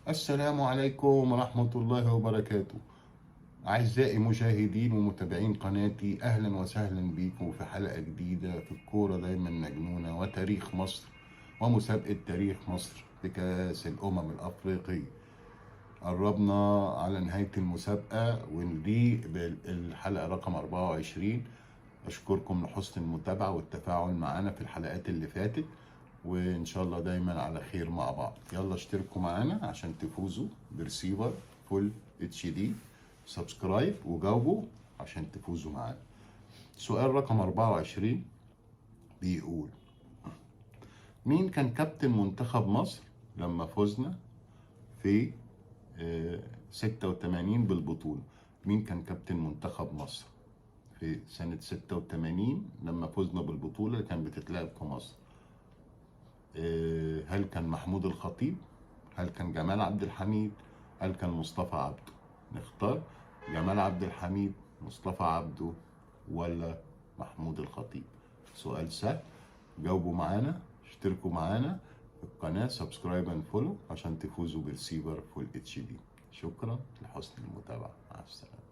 السلام عليكم ورحمة الله وبركاته. أعزائي مشاهدين ومتابعين قناتي، أهلا وسهلا بكم في حلقة جديدة في الكورة دايما مجنونة وتاريخ مصر ومسابقة تاريخ مصر بكأس الأمم الأفريقية. قربنا على نهاية المسابقة ودي بالحلقة رقم 24. أشكركم لحسن المتابعة والتفاعل معنا في الحلقات اللي فاتت، وإن شاء الله دايما على خير مع بعض. يلا اشتركوا معانا عشان تفوزوا برسيفر فول اتش دي، سبسكرايب وجاوبوا عشان تفوزوا معانا. سؤال رقم 24 بيقول: مين كان كابتن منتخب مصر لما فزنا في 86 بالبطولة؟ مين كان كابتن منتخب مصر في سنة 86 لما فزنا بالبطولة اللي كانت بتتلعب في مصر؟ هل كان محمود الخطيب؟ هل كان جمال عبد الحميد؟ هل كان مصطفى عبده؟ نختار جمال عبد الحميد، مصطفى عبده، ولا محمود الخطيب؟ سؤال سهل، جاوبوا معانا، اشتركوا معانا في القناة، سبسكرايب اند فولو عشان تفوزوا بالسيفر فول اتش دي. شكرا لحسن المتابعة، مع السلامة.